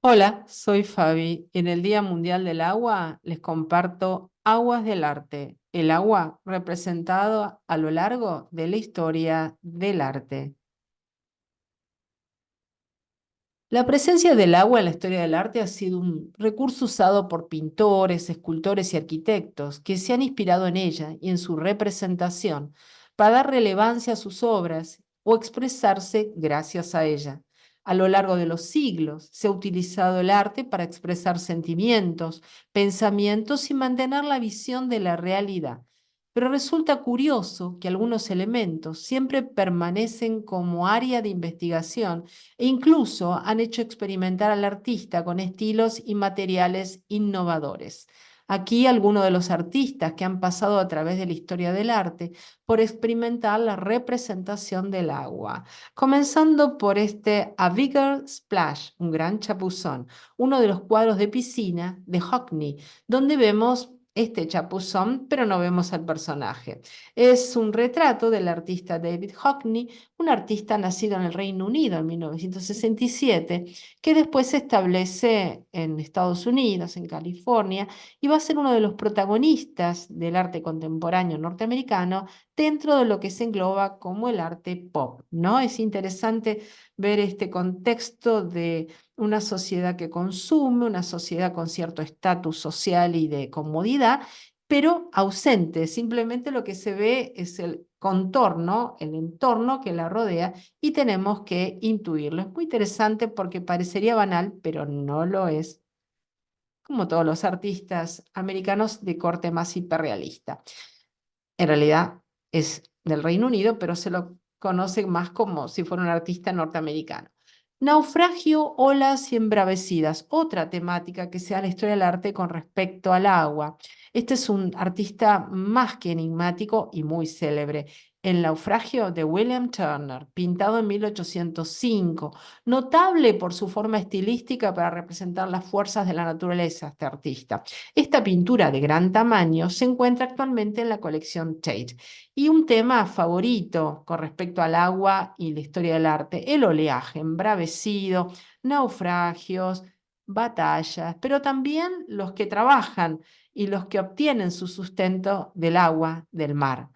Hola, soy Fabi. En el Día Mundial del Agua les comparto Aguas del Arte, el agua representado a lo largo de la historia del arte. La presencia del agua en la historia del arte ha sido un recurso usado por pintores, escultores y arquitectos que se han inspirado en ella y en su representación para dar relevancia a sus obras o expresarse gracias a ella. A lo largo de los siglos se ha utilizado el arte para expresar sentimientos, pensamientos y mantener la visión de la realidad. Pero resulta curioso que algunos elementos siempre permanecen como área de investigación e incluso han hecho experimentar al artista con estilos y materiales innovadores. Aquí algunos de los artistas que han pasado a través de la historia del arte por experimentar la representación del agua, comenzando por este A Bigger Splash, un gran chapuzón, uno de los cuadros de piscina de Hockney, donde vemos este chapuzón, pero no vemos al personaje. Es un retrato del artista David Hockney, un artista nacido en el Reino Unido en 1967, que después se establece en Estados Unidos, en California, y va a ser uno de los protagonistas del arte contemporáneo norteamericano dentro de lo que se engloba como el arte pop, ¿no? Es interesante ver este contexto de una sociedad que consume, una sociedad con cierto estatus social y de comodidad, pero ausente. Simplemente lo que se ve es el contorno, el entorno que la rodea y tenemos que intuirlo. Es muy interesante porque parecería banal, pero no lo es, como todos los artistas americanos de corte más hiperrealista. En realidad es del Reino Unido, pero se lo conoce más como si fuera un artista norteamericano. Naufragio, olas y embravecidas, otra temática que se da en la historia del arte con respecto al agua. Este es un artista más que enigmático y muy célebre. El naufragio de William Turner, pintado en 1805, notable por su forma estilística para representar las fuerzas de la naturaleza, este artista. Esta pintura de gran tamaño se encuentra actualmente en la colección Tate. Y un tema favorito con respecto al agua y la historia del arte, el oleaje embravecido, naufragios, batallas, pero también los que trabajan y los que obtienen su sustento del agua, del mar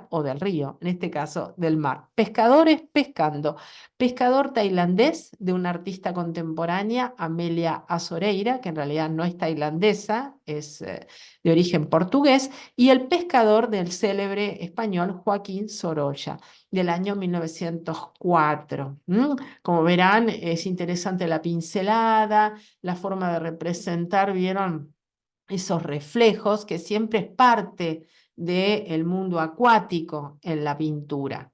o del río, en este caso del mar. Pescadores pescando. Pescador tailandés de una artista contemporánea, Amelia Azoreira, que en realidad no es tailandesa, es de origen portugués, y el pescador del célebre español Joaquín Sorolla, del año 1904. Como verán, es interesante la pincelada, la forma de representar, ¿vieron? Esos reflejos que siempre es parte del mundo acuático en la pintura,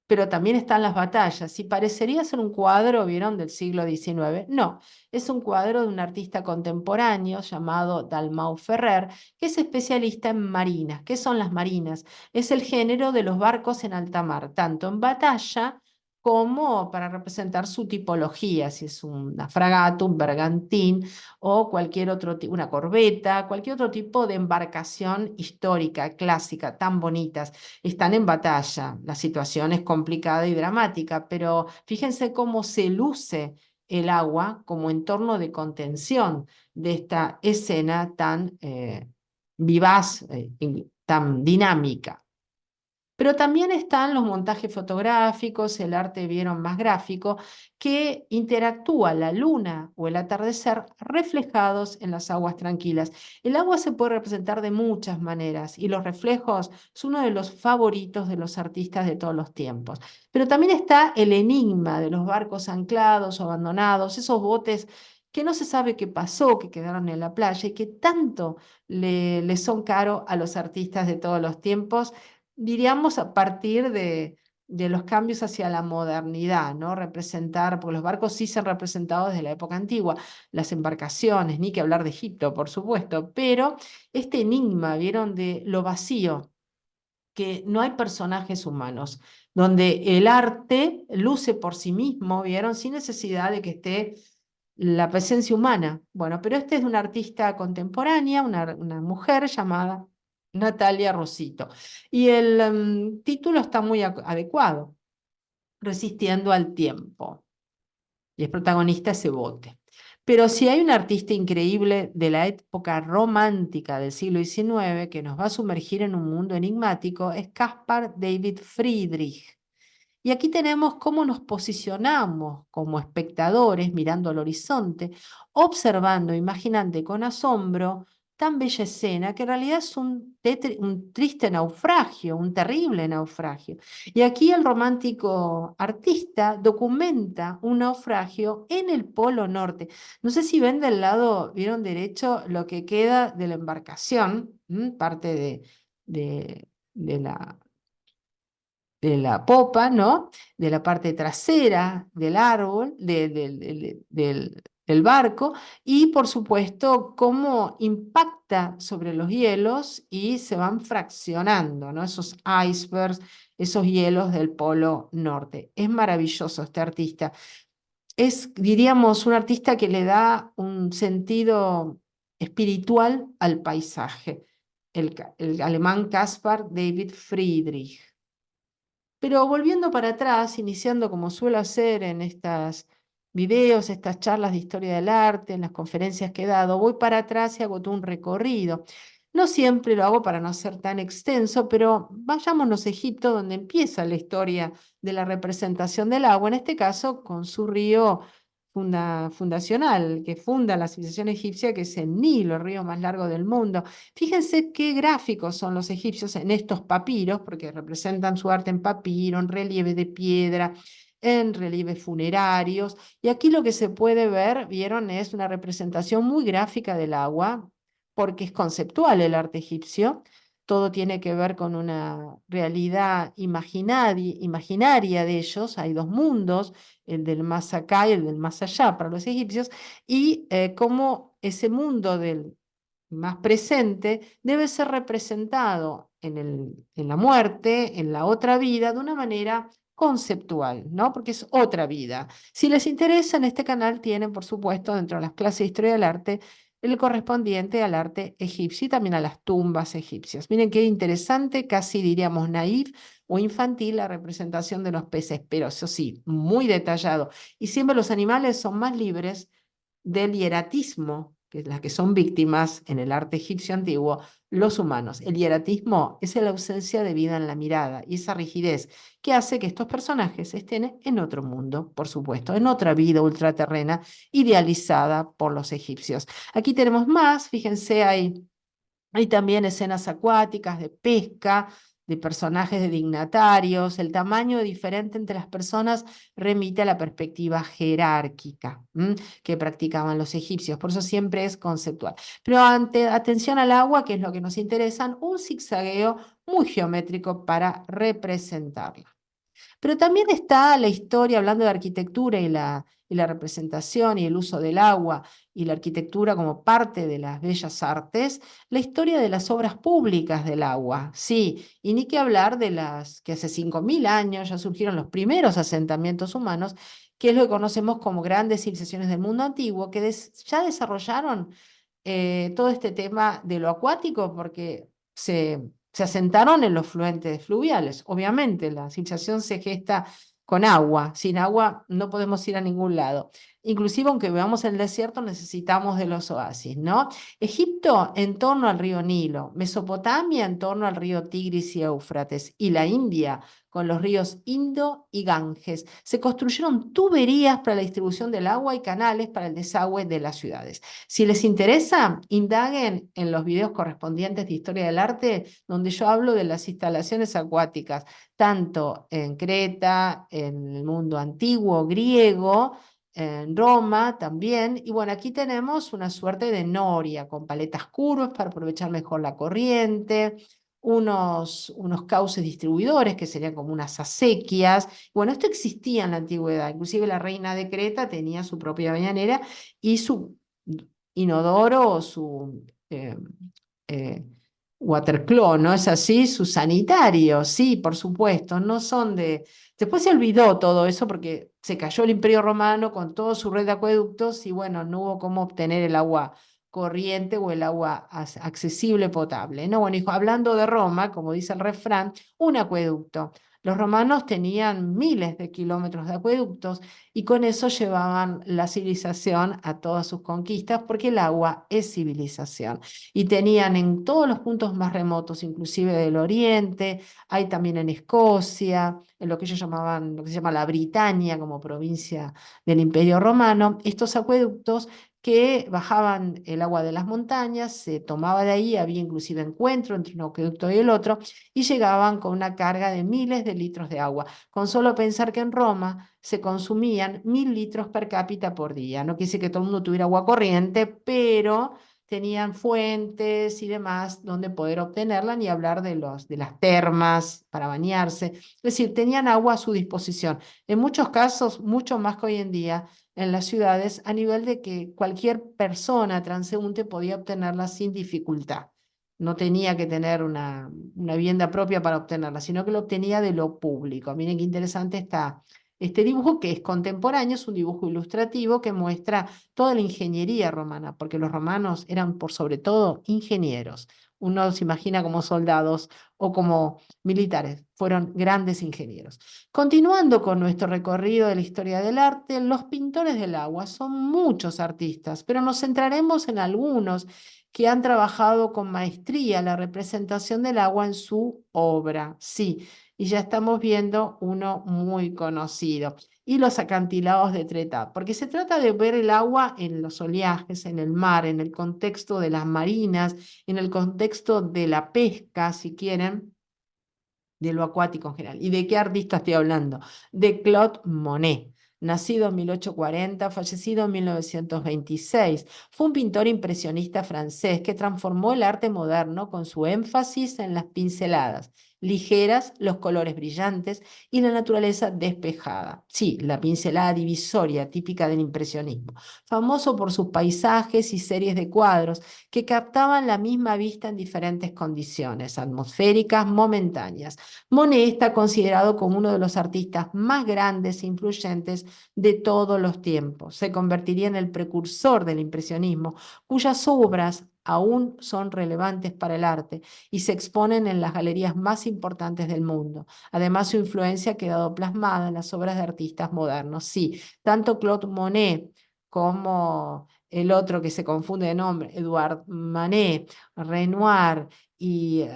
pero también están las batallas. Y parecería ser un cuadro, ¿vieron?, del siglo XIX. No, es un cuadro de un artista contemporáneo llamado Dalmau Ferrer, que es especialista en marinas. ¿Qué son las marinas? Es el género de los barcos en alta mar, tanto en batalla como para representar su tipología, si es una fragata, un bergantín o cualquier otro tipo, una corbeta, cualquier otro tipo de embarcación histórica, clásica, tan bonitas están en batalla. La situación es complicada y dramática, pero fíjense cómo se luce el agua como entorno de contención de esta escena tan vivaz, tan dinámica. Pero también están los montajes fotográficos, el arte, vieron, más gráfico, que interactúa la luna o el atardecer reflejados en las aguas tranquilas. El agua se puede representar de muchas maneras y los reflejos son uno de los favoritos de los artistas de todos los tiempos. Pero también está el enigma de los barcos anclados o abandonados, esos botes que no se sabe qué pasó, que quedaron en la playa y que tanto le son caros a los artistas de todos los tiempos, diríamos, a partir de los cambios hacia la modernidad, ¿no? Representar, porque los barcos sí se han representado desde la época antigua, las embarcaciones, ni que hablar de Egipto, por supuesto, pero este enigma, ¿vieron?, de lo vacío, que no hay personajes humanos, donde el arte luce por sí mismo, ¿vieron?, sin necesidad de que esté la presencia humana. Bueno, pero este es de una artista contemporánea, una mujer llamada Natalia Rosito. Y el título está muy adecuado, Resistiendo al tiempo. Y es protagonista ese bote. Pero si hay un artista increíble de la época romántica del siglo XIX que nos va a sumergir en un mundo enigmático, es Caspar David Friedrich. Y aquí tenemos cómo nos posicionamos como espectadores mirando al horizonte, observando, imaginando con asombro tan bella escena que en realidad es un triste naufragio, un terrible naufragio. Y aquí el romántico artista documenta un naufragio en el Polo Norte. No sé si ven del lado, vieron derecho, lo que queda de la embarcación, parte de la la popa, ¿no? De la parte trasera del árbol, del barco, y por supuesto cómo impacta sobre los hielos y se van fraccionando, ¿no? Esos icebergs, esos hielos del Polo Norte. Es maravilloso este artista. Es, diríamos, un artista que le da un sentido espiritual al paisaje. El alemán Caspar David Friedrich. Pero volviendo para atrás, iniciando como suelo hacer en estos videos, estas charlas de historia del arte, en las conferencias que he dado, voy para atrás y hago todo un recorrido. No siempre lo hago para no ser tan extenso, pero vayámonos a Egipto, donde empieza la historia de la representación del agua, en este caso con su río fundacional, que funda la civilización egipcia, que es el Nilo, el río más largo del mundo. Fíjense qué gráficos son los egipcios en estos papiros, porque representan su arte en papiro, en relieve de piedra, en relieves funerarios. Y aquí lo que se puede ver, vieron, es una representación muy gráfica del agua, porque es conceptual el arte egipcio. Todo tiene que ver con una realidad imaginaria de ellos. Hay dos mundos, el del más acá y el del más allá para los egipcios, y cómo ese mundo del más presente debe ser representado en la muerte, en la otra vida, de una manera conceptual, ¿no? Porque es otra vida. Si les interesa, en este canal tienen, por supuesto, dentro de las clases de historia del arte, el correspondiente al arte egipcio y también a las tumbas egipcias. Miren qué interesante, casi diríamos naif o infantil la representación de los peces, pero eso sí, muy detallado. Y siempre los animales son más libres del hieratismo, que es las que son víctimas en el arte egipcio antiguo, los humanos. El hieratismo es la ausencia de vida en la mirada y esa rigidez que hace que estos personajes estén en otro mundo, por supuesto, en otra vida ultraterrena idealizada por los egipcios. Aquí tenemos más, fíjense, hay también escenas acuáticas de pesca, de personajes de dignatarios. El tamaño diferente entre las personas remite a la perspectiva jerárquica que practicaban los egipcios. Por eso siempre es conceptual. Pero atención al agua, que es lo que nos interesa, un zigzagueo muy geométrico para representarla. Pero también está la historia, hablando de arquitectura y la representación y el uso del agua y la arquitectura como parte de las bellas artes, la historia de las obras públicas del agua. Sí, y ni que hablar de las que hace 5.000 años ya surgieron los primeros asentamientos humanos, que es lo que conocemos como grandes civilizaciones del mundo antiguo, que ya desarrollaron todo este tema de lo acuático porque se asentaron en los fluentes fluviales. Obviamente, la civilización se gesta con agua. Sin agua no podemos ir a ningún lado. Inclusive, aunque veamos el desierto, necesitamos de los oasis, ¿no? Egipto en torno al río Nilo, Mesopotamia en torno al río Tigris y Éufrates, y la India con los ríos Indo y Ganges. Se construyeron tuberías para la distribución del agua y canales para el desagüe de las ciudades. Si les interesa, indaguen en los videos correspondientes de Historia del Arte, donde yo hablo de las instalaciones acuáticas, tanto en Creta, en el mundo antiguo griego, en Roma también. Y bueno, aquí tenemos una suerte de noria con paletas curvas para aprovechar mejor la corriente, unos cauces distribuidores que serían como unas acequias. Bueno, esto existía en la antigüedad. Inclusive la reina de Creta tenía su propia bañanera y su inodoro o su eh, waterclaw, ¿no es así? Su sanitario, sí, por supuesto, no son de... Después se olvidó todo eso porque se cayó el Imperio Romano con toda su red de acueductos y bueno, no hubo cómo obtener el agua corriente o el agua accesible potable, ¿no? Bueno, hijo, hablando de Roma, como dice el refrán, un acueducto Los romanos tenían miles de kilómetros de acueductos y con eso llevaban la civilización a todas sus conquistas, porque el agua es civilización. Y tenían en todos los puntos más remotos, inclusive del oriente, hay también en Escocia, en lo que ellos llamaban, lo que se llama la Britania como provincia del Imperio Romano, estos acueductos que bajaban el agua de las montañas, se tomaba de ahí, había inclusive encuentro entre un acueducto y el otro, y llegaban con una carga de miles de litros de agua. Con solo pensar que en Roma se consumían 1.000 litros per cápita por día. No quise que todo el mundo tuviera agua corriente, pero tenían fuentes y demás donde poder obtenerla, ni hablar de las termas para bañarse. Es decir, tenían agua a su disposición. En muchos casos, mucho más que hoy en día en las ciudades, a nivel de que cualquier persona transeúnte podía obtenerla sin dificultad. No tenía que tener una vivienda propia para obtenerla, sino que lo obtenía de lo público. Miren qué interesante está este dibujo, que es contemporáneo, es un dibujo ilustrativo que muestra toda la ingeniería romana, porque los romanos eran por sobre todo ingenieros. Uno se imagina como soldados o como militares, fueron grandes ingenieros. Continuando con nuestro recorrido de la historia del arte, los pintores del agua son muchos artistas, pero nos centraremos en algunos que han trabajado con maestría la representación del agua en su obra. Sí, y ya estamos viendo uno muy conocido. Y los acantilados de Tretá, porque se trata de ver el agua en los oleajes, en el mar, en el contexto de las marinas, en el contexto de la pesca, si quieren, de lo acuático en general. ¿Y de qué artista estoy hablando? De Claude Monet. Nacido en 1840, fallecido en 1926. Fue un pintor impresionista francés que transformó el arte moderno con su énfasis en las pinceladas ligeras, los colores brillantes y la naturaleza despejada. Sí, la pincelada divisoria típica del impresionismo. Famoso por sus paisajes y series de cuadros que captaban la misma vista en diferentes condiciones atmosféricas momentáneas. Monet está considerado como uno de los artistas más grandes e influyentes de todos los tiempos. Se convertiría en el precursor del impresionismo, cuyas obras aún son relevantes para el arte y se exponen en las galerías más importantes del mundo. Además, su influencia ha quedado plasmada en las obras de artistas modernos. Sí, tanto Claude Monet como el otro que se confunde de nombre, Edouard Manet, Renoir y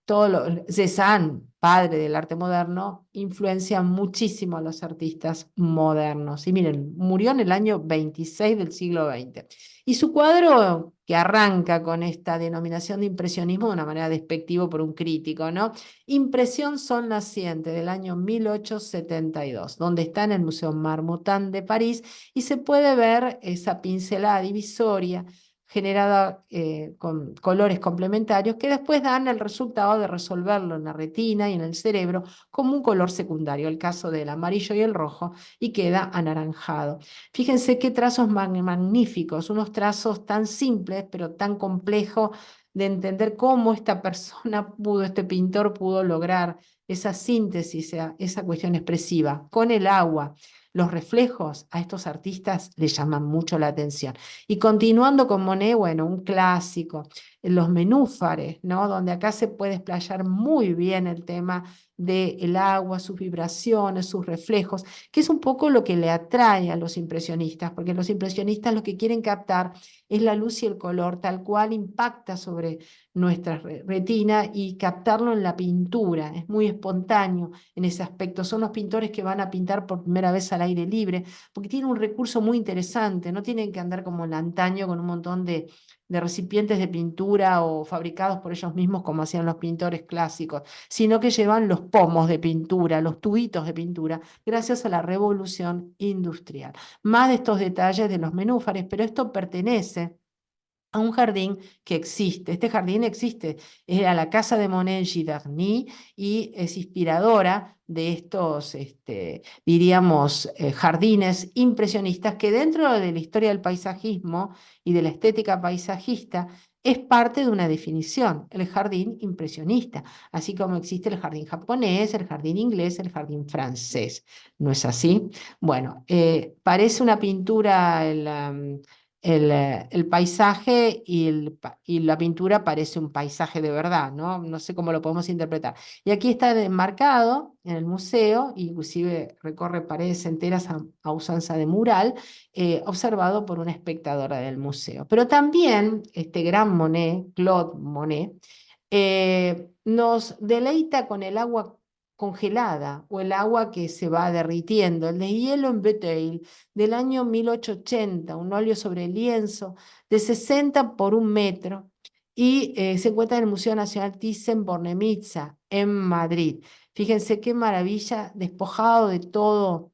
todo lo, Cézanne, padre del arte moderno, influencia muchísimo a los artistas modernos. Y miren, murió en el año 26 del siglo XX. Y su cuadro, que arranca con esta denominación de impresionismo de una manera despectiva por un crítico, ¿no? Impresión Sol Naciente del año 1872, donde está en el Museo Marmottan de París y se puede ver esa pincelada divisoria generada con colores complementarios que después dan el resultado de resolverlo en la retina y en el cerebro como un color secundario, el caso del amarillo y el rojo, y queda anaranjado. Fíjense qué trazos magníficos, unos trazos tan simples pero tan complejos de entender cómo esta persona pudo, este pintor pudo lograr esa síntesis, esa cuestión expresiva con el agua. Los reflejos a estos artistas les llaman mucho la atención. Y continuando con Monet, bueno, un clásico, los menúfares, ¿no? Donde acá se puede explayar muy bien el tema del agua, sus vibraciones, sus reflejos, que es un poco lo que le atrae a los impresionistas, porque los impresionistas lo que quieren captar es la luz y el color, tal cual impacta sobre nuestra retina y captarlo en la pintura. Es muy espontáneo en ese aspecto. Son los pintores que van a pintar por primera vez al aire libre, porque tienen un recurso muy interesante, no tienen que andar como el antaño con un montón de recipientes de pintura o fabricados por ellos mismos como hacían los pintores clásicos, sino que llevan los pomos de pintura, los tubitos de pintura, gracias a la revolución industrial. Más de estos detalles de los menúfares, pero esto pertenece a un jardín que existe. Este jardín existe, era la casa de Monet en Giverny y es inspiradora de estos, diríamos, jardines impresionistas que dentro de la historia del paisajismo y de la estética paisajista es parte de una definición, el jardín impresionista, así como existe el jardín japonés, el jardín inglés, el jardín francés. ¿No es así? Bueno, parece una pintura el paisaje y la pintura parece un paisaje de verdad, ¿no? No sé cómo lo podemos interpretar. Y aquí está enmarcado en el museo, inclusive recorre paredes enteras a usanza de mural, observado por una espectadora del museo. Pero también este gran Monet, Claude Monet, nos deleita con el agua congelada o el agua que se va derritiendo, el deshielo en Bethel del año 1880, un óleo sobre lienzo de 60 por 1 metro y se encuentra en el Museo Nacional Thyssen-Bornemisza en Madrid. Fíjense qué maravilla, despojado de todo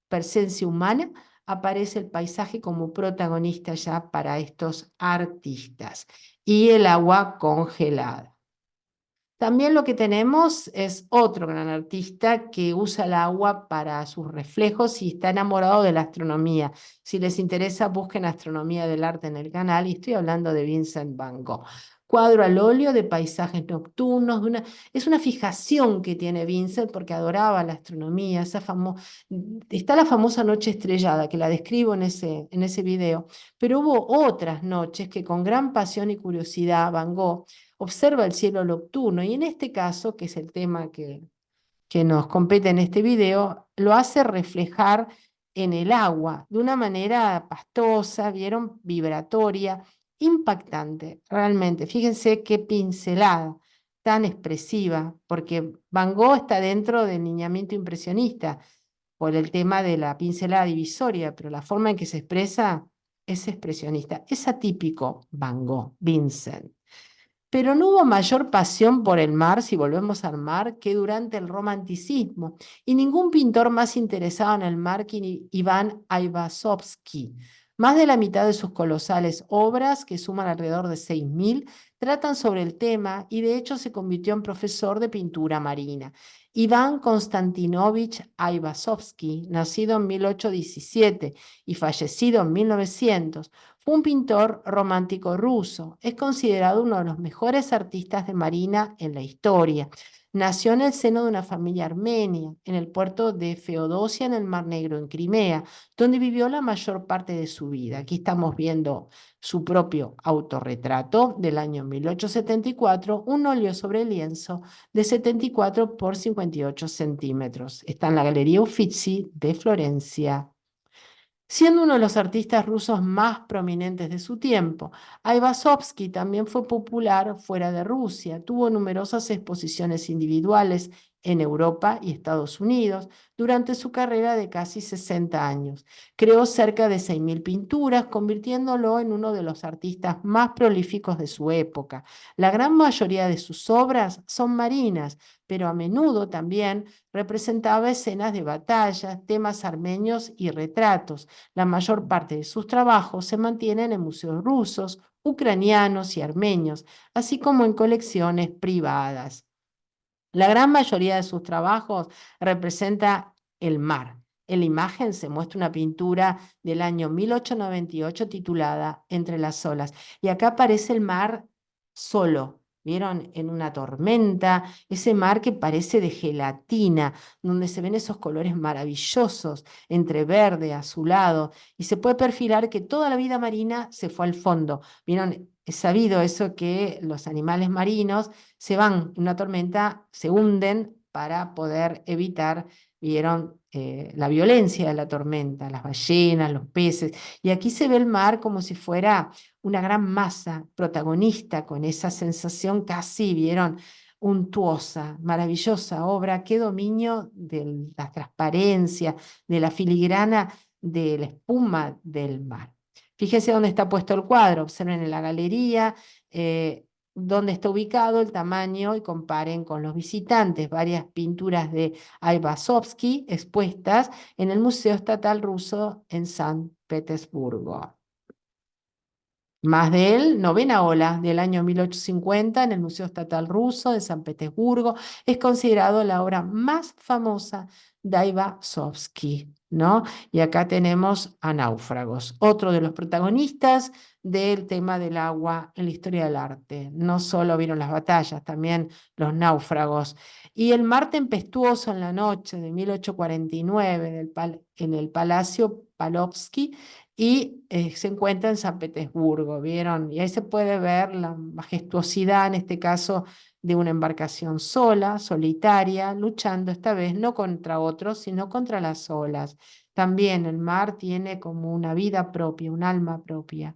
presencia humana, aparece el paisaje como protagonista ya para estos artistas y el agua congelada. También lo que tenemos es otro gran artista que usa el agua para sus reflejos y está enamorado de la astronomía. Si les interesa, busquen Astronomía del Arte en el canal y estoy hablando de Vincent Van Gogh. Cuadro al óleo de paisajes nocturnos, es una fijación que tiene Vincent porque adoraba la astronomía. Está la famosa noche estrellada que la describo en ese video, pero hubo otras noches que con gran pasión y curiosidad Van Gogh observa el cielo nocturno y en este caso, que es el tema que nos compete en este video, lo hace reflejar en el agua de una manera pastosa, vieron, vibratoria, impactante, realmente. Fíjense qué pincelada tan expresiva, porque Van Gogh está dentro del lineamiento impresionista por el tema de la pincelada divisoria, pero la forma en que se expresa es expresionista. Es atípico Van Gogh, Vincent. Pero no hubo mayor pasión por el mar, si volvemos al mar, que durante el romanticismo, y ningún pintor más interesado en el mar que Iván Aivazovsky. Más de la mitad de sus colosales obras, que suman alrededor de 6.000, tratan sobre el tema y de hecho se convirtió en profesor de pintura marina. Iván Konstantinovich Aivazovsky, nacido en 1817 y fallecido en 1900, fue un pintor romántico ruso. Es considerado uno de los mejores artistas de marina en la historia. Nació en el seno de una familia armenia, en el puerto de Feodosia, en el Mar Negro, en Crimea, donde vivió la mayor parte de su vida. Aquí estamos viendo su propio autorretrato del año 1874, un óleo sobre lienzo de 74 por 58 centímetros. Está en la Galería Uffizi de Florencia. Siendo uno de los artistas rusos más prominentes de su tiempo, Aivazovsky también fue popular fuera de Rusia. Tuvo numerosas exposiciones individuales en Europa y Estados Unidos durante su carrera de casi 60 años. Creó cerca de 6.000 pinturas, convirtiéndolo en uno de los artistas más prolíficos de su época. La gran mayoría de sus obras son marinas, pero a menudo también representaba escenas de batallas, temas armenios y retratos. La mayor parte de sus trabajos se mantienen en museos rusos, ucranianos y armenios, así como en colecciones privadas. La gran mayoría de sus trabajos representa el mar. En la imagen se muestra una pintura del año 1898 titulada Entre las olas. Y acá aparece el mar solo. ¿Vieron? En una tormenta, ese mar que parece de gelatina, donde se ven esos colores maravillosos entre verde, azulado, y se puede perfilar que toda la vida marina se fue al fondo. ¿Vieron? Es sabido eso que los animales marinos se van en una tormenta, se hunden para poder evitar, vieron, la violencia de la tormenta, las ballenas, los peces. Y aquí se ve el mar como si fuera una gran masa protagonista con esa sensación casi, vieron, untuosa, maravillosa obra, qué dominio de la transparencia, de la filigrana, de la espuma del mar. Fíjense dónde está puesto el cuadro, observen en la galería, dónde está ubicado, el tamaño y comparen con los visitantes. Varias pinturas de Aivazovsky expuestas en el Museo Estatal Ruso en San Petersburgo. Más de él, Novena Ola, del año 1850, en el Museo Estatal Ruso de San Petersburgo, es considerado la obra más famosa de Aivazovsky, ¿no? Y acá tenemos a Náufragos, otro de los protagonistas del tema del agua en la historia del arte. No solo vieron las batallas, también los náufragos. Y el mar tempestuoso en la noche de 1849 en el Palacio Palovsky y se encuentra en San Petersburgo, ¿vieron? Y ahí se puede ver la majestuosidad, en este caso, de una embarcación sola, solitaria, luchando esta vez no contra otros, sino contra las olas. También el mar tiene como una vida propia, un alma propia.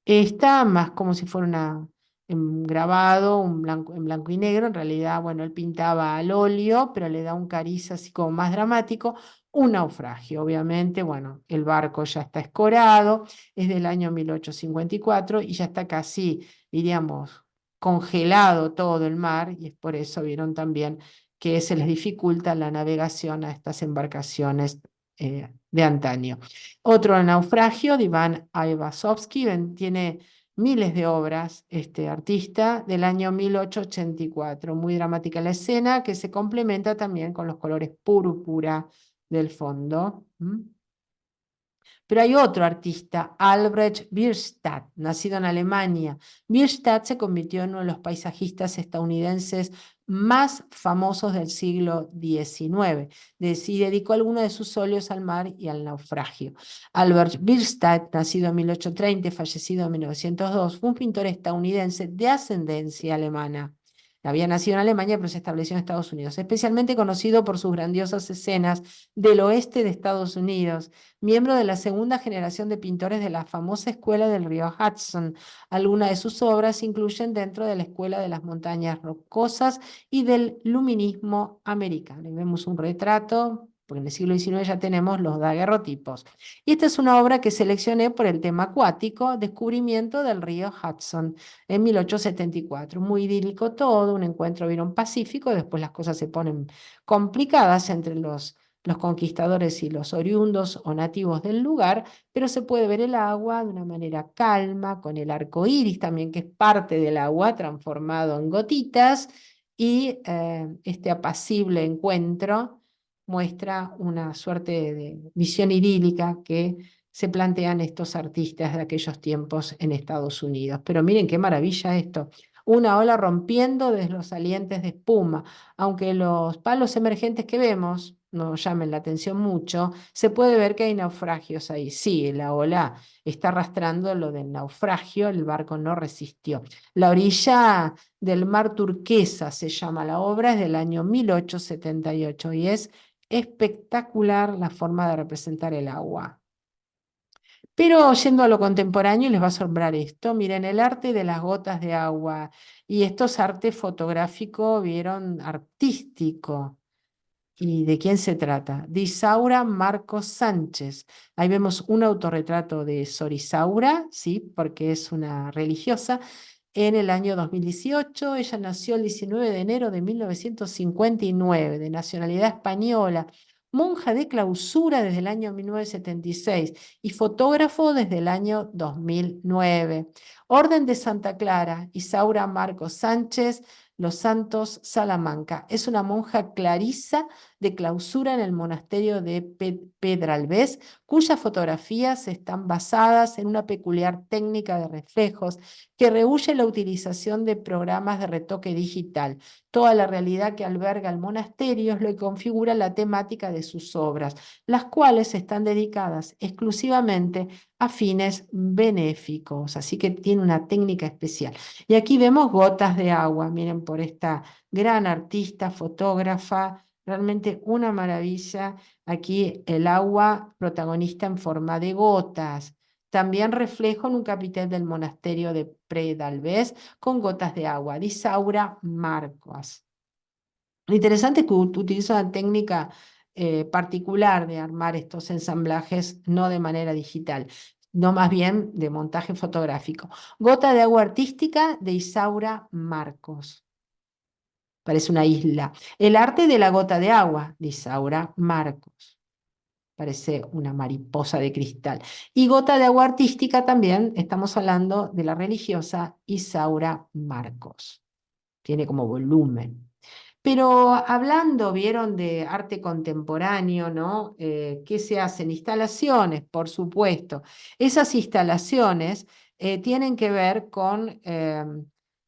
Está más como si fuera un grabado, en blanco y negro. En realidad, bueno, él pintaba al óleo, pero le da un cariz así como más dramático. Un naufragio, obviamente. Bueno, el barco ya está escorado, es del año 1854 y ya está casi, diríamos, congelado todo el mar, y es por eso vieron también que se les dificulta la navegación a estas embarcaciones de antaño. Otro naufragio de Iván Aivazovsky, tiene miles de obras, este artista, del año 1884. Muy dramática la escena, que se complementa también con los colores púrpura del fondo. Pero hay otro artista, Albrecht Bierstadt, nacido en Alemania. Bierstadt se convirtió en uno de los paisajistas estadounidenses más famosos del siglo XIX. Y dedicó algunos de sus óleos al mar y al naufragio. Albert Bierstadt, nacido en 1830 y fallecido en 1902, fue un pintor estadounidense de ascendencia alemana. Había nacido en Alemania, pero se estableció en Estados Unidos, especialmente conocido por sus grandiosas escenas del oeste de Estados Unidos, miembro de la segunda generación de pintores de la famosa escuela del río Hudson. Algunas de sus obras incluyen dentro de la escuela de las montañas rocosas y del luminismo americano. Y vemos un retrato, porque en el siglo XIX ya tenemos los daguerrotipos. Y esta es una obra que seleccioné por el tema acuático, Descubrimiento del río Hudson, en 1874. Muy idílico todo, un encuentro vieron pacífico, después las cosas se ponen complicadas entre los conquistadores y los oriundos o nativos del lugar, pero se puede ver el agua de una manera calma, con el arco iris también, que es parte del agua transformado en gotitas, y este apacible encuentro muestra una suerte de visión idílica que se plantean estos artistas de aquellos tiempos en Estados Unidos. Pero miren qué maravilla esto. Una ola rompiendo desde los salientes de espuma. Aunque los palos emergentes que vemos no llamen la atención mucho, se puede ver que hay naufragios ahí. Sí, la ola está arrastrando lo del naufragio, el barco no resistió. La orilla del mar turquesa se llama la obra, es del año 1878 y es espectacular la forma de representar el agua. Pero yendo a lo contemporáneo, les va a asombrar esto. Miren, el arte de las gotas de agua y estos artes fotográficos, vieron, artístico. ¿Y de quién se trata? De Isaura Marcos Sánchez. Ahí vemos un autorretrato de Sor Isaura, ¿sí? Porque es una religiosa. En el año 2018, ella nació el 19 de enero de 1959, de nacionalidad española, monja de clausura desde el año 1976 y fotógrafo desde el año 2009. Orden de Santa Clara, Isaura Marcos Sánchez, Los Santos, Salamanca. Es una monja clarisa de clausura en el monasterio de Pedralbés, cuyas fotografías están basadas en una peculiar técnica de reflejos que rehúye la utilización de programas de retoque digital. Toda la realidad que alberga el monasterio es lo que configura la temática de sus obras, las cuales están dedicadas exclusivamente a fines benéficos, así que tiene una técnica especial. Y aquí vemos gotas de agua, miren, por esta gran artista, fotógrafa, realmente una maravilla. Aquí el agua protagonista en forma de gotas. También reflejo en un capitel del monasterio de Predalbés con gotas de agua, de Isaura Marcos. Lo interesante es que utiliza una técnica particular de armar estos ensamblajes, no de manera digital, no más bien de montaje fotográfico. Gota de agua artística de Isaura Marcos. Parece una isla. El arte de la gota de agua de Isaura Marcos. Parece una mariposa de cristal. Y gota de agua artística también, estamos hablando de la religiosa Isaura Marcos. Tiene como volumen. Pero hablando, vieron, de arte contemporáneo, ¿no? ¿Qué se hacen? Instalaciones, por supuesto. Esas instalaciones tienen que ver con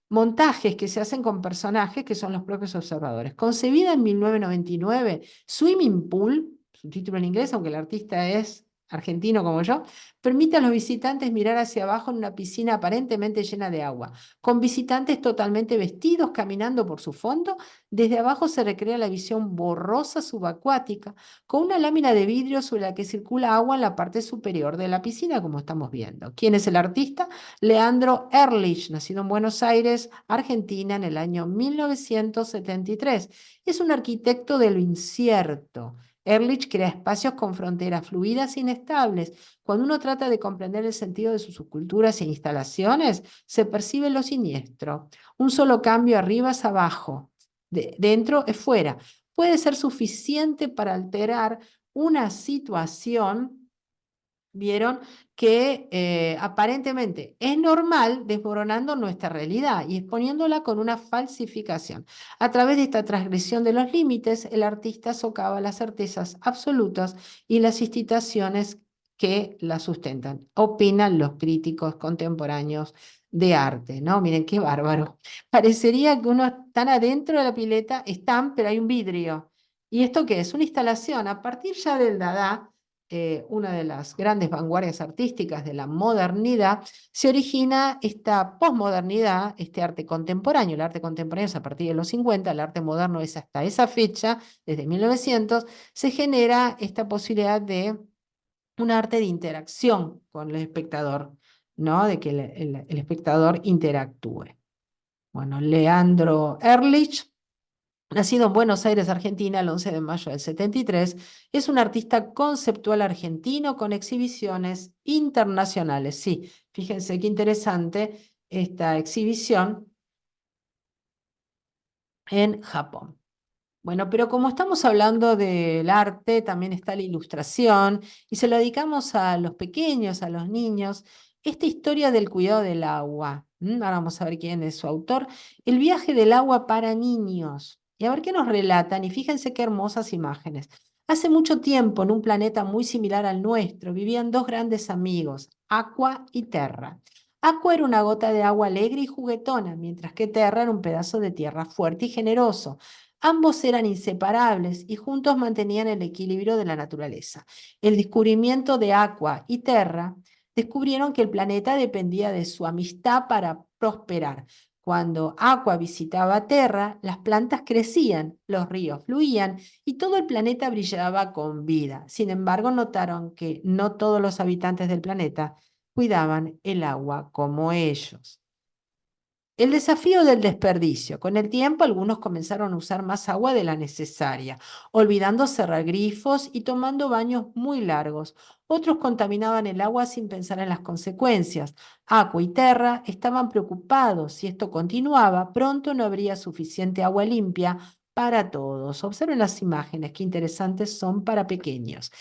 montajes que se hacen con personajes que son los propios observadores. Concebida en 1999, Swimming Pool, su título en inglés, aunque el artista es argentino como yo, permite a los visitantes mirar hacia abajo en una piscina aparentemente llena de agua, con visitantes totalmente vestidos caminando por su fondo. Desde abajo se recrea la visión borrosa subacuática, con una lámina de vidrio sobre la que circula agua en la parte superior de la piscina, como estamos viendo. ¿Quién es el artista? Leandro Ehrlich, nacido en Buenos Aires, Argentina, en el año 1973. Es un arquitecto de lo incierto. Ehrlich crea espacios con fronteras fluidas e inestables. Cuando uno trata de comprender el sentido de sus subculturas e instalaciones, se percibe lo siniestro. Un solo cambio arriba es abajo, dentro es fuera. Puede ser suficiente para alterar una situación, vieron, que aparentemente es normal, desmoronando nuestra realidad y exponiéndola con una falsificación. A través de esta transgresión de los límites, el artista socava las certezas absolutas y las instituciones que la sustentan, opinan los críticos contemporáneos de arte, ¿no? Miren qué bárbaro. Parecería que uno tan adentro de la pileta, están, pero hay un vidrio. ¿Y esto qué es? Una instalación. A partir ya del Dada, una de las grandes vanguardias artísticas de la modernidad, se origina esta posmodernidad, este arte contemporáneo. El arte contemporáneo es a partir de los 50, el arte moderno es hasta esa fecha, desde 1900, se genera esta posibilidad de un arte de interacción con el espectador, ¿no? De que el espectador interactúe. Bueno, Leandro Ehrlich, nacido en Buenos Aires, Argentina, el 11 de mayo del 73, es un artista conceptual argentino con exhibiciones internacionales. Sí, fíjense qué interesante esta exhibición en Japón. Bueno, pero como estamos hablando del arte, también está la ilustración y se lo dedicamos a los pequeños, a los niños, esta historia del cuidado del agua. Ahora vamos a ver quién es su autor. El viaje del agua para niños. Y a ver qué nos relatan. Y fíjense qué hermosas imágenes. Hace mucho tiempo, en un planeta muy similar al nuestro, vivían dos grandes amigos, Aqua y Terra. Aqua era una gota de agua alegre y juguetona, mientras que Terra era un pedazo de tierra fuerte y generoso. Ambos eran inseparables y juntos mantenían el equilibrio de la naturaleza. El descubrimiento de Aqua y Terra descubrieron que el planeta dependía de su amistad para prosperar. Cuando Aqua visitaba Terra, las plantas crecían, los ríos fluían y todo el planeta brillaba con vida. Sin embargo, notaron que no todos los habitantes del planeta cuidaban el agua como ellos. El desafío del desperdicio. Con el tiempo, algunos comenzaron a usar más agua de la necesaria, olvidando cerrar grifos y tomando baños muy largos. Otros contaminaban el agua sin pensar en las consecuencias. Aqua y Terra estaban preocupados. Si esto continuaba, pronto no habría suficiente agua limpia para todos. Observen las imágenes, qué interesantes son para pequeños.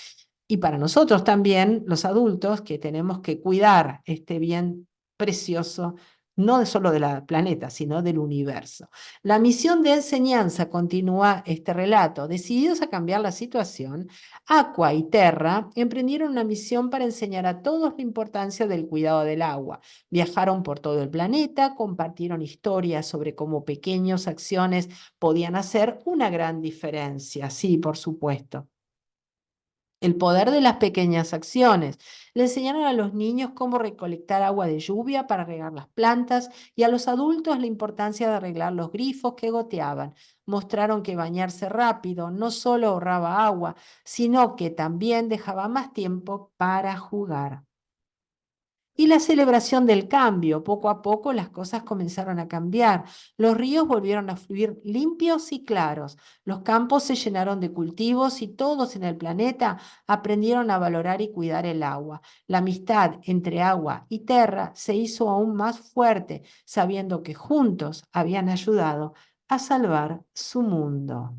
Y para nosotros también, los adultos, que tenemos que cuidar este bien precioso, no solo del planeta, sino del universo. La misión de enseñanza, continúa este relato. Decididos a cambiar la situación, Aqua y Terra emprendieron una misión para enseñar a todos la importancia del cuidado del agua. Viajaron por todo el planeta, compartieron historias sobre cómo pequeñas acciones podían hacer una gran diferencia. Sí, por supuesto. El poder de las pequeñas acciones. Le enseñaron a los niños cómo recolectar agua de lluvia para regar las plantas y a los adultos la importancia de arreglar los grifos que goteaban. Mostraron que bañarse rápido no solo ahorraba agua, sino que también dejaba más tiempo para jugar. Y la celebración del cambio. Poco a poco las cosas comenzaron a cambiar. Los ríos volvieron a fluir limpios y claros. Los campos se llenaron de cultivos y todos en el planeta aprendieron a valorar y cuidar el agua. La amistad entre agua y tierra se hizo aún más fuerte, sabiendo que juntos habían ayudado a salvar su mundo.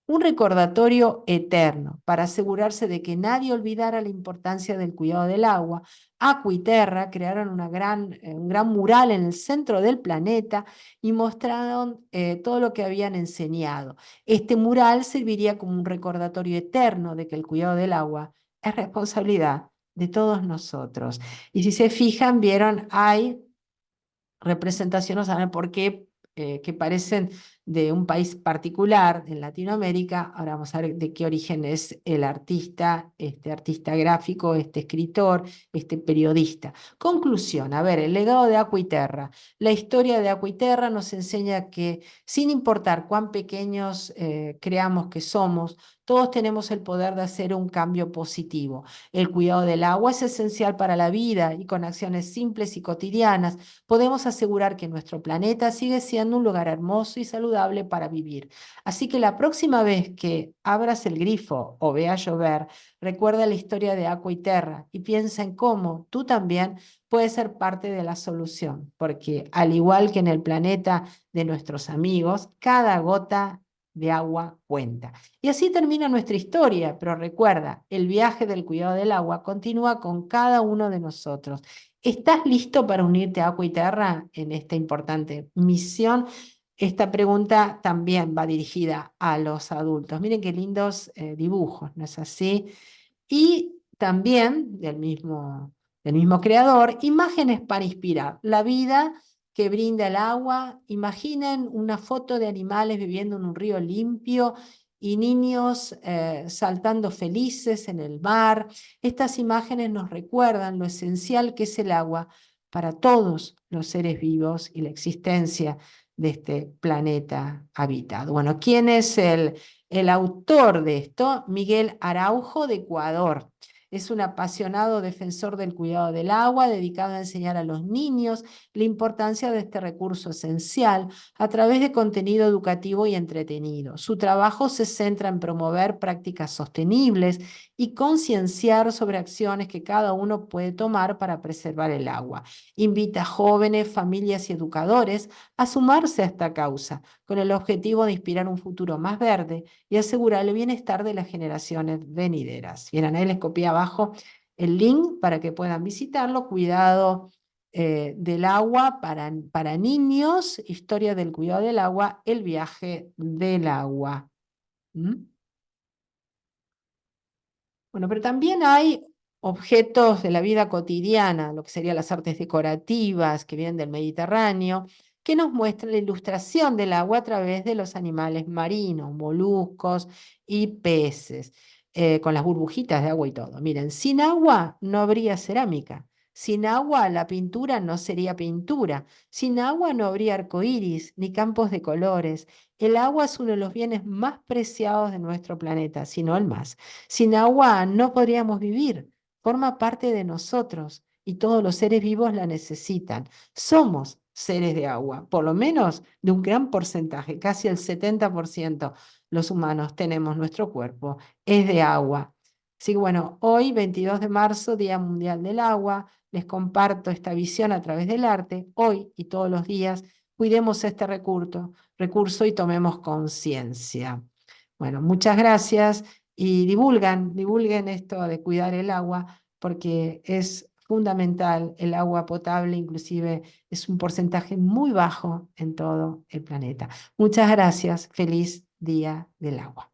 Un recordatorio eterno para asegurarse de que nadie olvidara la importancia del cuidado del agua. Aqua y Terra crearon un gran mural en el centro del planeta y mostraron todo lo que habían enseñado. Este mural serviría como un recordatorio eterno de que el cuidado del agua es responsabilidad de todos nosotros. Y si se fijan, vieron, hay representaciones, ¿saben por qué? Que parecen de un país particular en Latinoamérica. Ahora vamos a ver de qué origen es el artista, este artista gráfico, este escritor, este periodista. Conclusión, a ver, el legado de Aqua y Terra. La historia de Aqua y Terra nos enseña que sin importar cuán pequeños creamos que somos, todos tenemos el poder de hacer un cambio positivo. El cuidado del agua es esencial para la vida y con acciones simples y cotidianas podemos asegurar que nuestro planeta sigue siendo un lugar hermoso y saludable para vivir. Así que la próxima vez que abras el grifo o veas llover, recuerda la historia de Aqua y Terra y piensa en cómo tú también puedes ser parte de la solución, porque al igual que en el planeta de nuestros amigos, cada gota de agua cuenta. Y así termina nuestra historia, pero recuerda, el viaje del cuidado del agua continúa con cada uno de nosotros. ¿Estás listo para unirte a Aqua y Terra en esta importante misión? Esta pregunta también va dirigida a los adultos. Miren qué lindos dibujos, ¿no es así? Y también del mismo creador, imágenes para inspirar. La vida que brinda el agua. Imaginen una foto de animales viviendo en un río limpio y niños saltando felices en el mar. Estas imágenes nos recuerdan lo esencial que es el agua para todos los seres vivos y la existencia de este planeta habitado. Bueno, ¿quién es el autor de esto? Miguel Araujo, de Ecuador. Es un apasionado defensor del cuidado del agua, dedicado a enseñar a los niños la importancia de este recurso esencial a través de contenido educativo y entretenido. Su trabajo se centra en promover prácticas sostenibles y concienciar sobre acciones que cada uno puede tomar para preservar el agua. Invita a jóvenes, familias y educadores a sumarse a esta causa, con el objetivo de inspirar un futuro más verde y asegurar el bienestar de las generaciones venideras. Bien, ahí les copié abajo el link para que puedan visitarlo. Cuidado del agua para niños, historia del cuidado del agua, el viaje del agua. ¿Mm? Bueno, pero también hay objetos de la vida cotidiana, lo que serían las artes decorativas que vienen del Mediterráneo, que nos muestran la ilustración del agua a través de los animales marinos, moluscos y peces, con las burbujitas de agua y todo. Miren, sin agua no habría cerámica. Sin agua la pintura no sería pintura. Sin agua no habría arcoíris ni campos de colores. El agua es uno de los bienes más preciados de nuestro planeta, si no el más. Sin agua no podríamos vivir. Forma parte de nosotros y todos los seres vivos la necesitan. Somos seres de agua, por lo menos de un gran porcentaje, casi el 70% los humanos tenemos nuestro cuerpo, es de agua. Así que bueno, hoy 22 de marzo, Día Mundial del Agua, les comparto esta visión a través del arte. Hoy y todos los días, cuidemos este recurso y tomemos conciencia. Bueno, muchas gracias y divulguen esto de cuidar el agua porque es fundamental. El agua potable inclusive es un porcentaje muy bajo en todo el planeta. Muchas gracias. Feliz Día del Agua.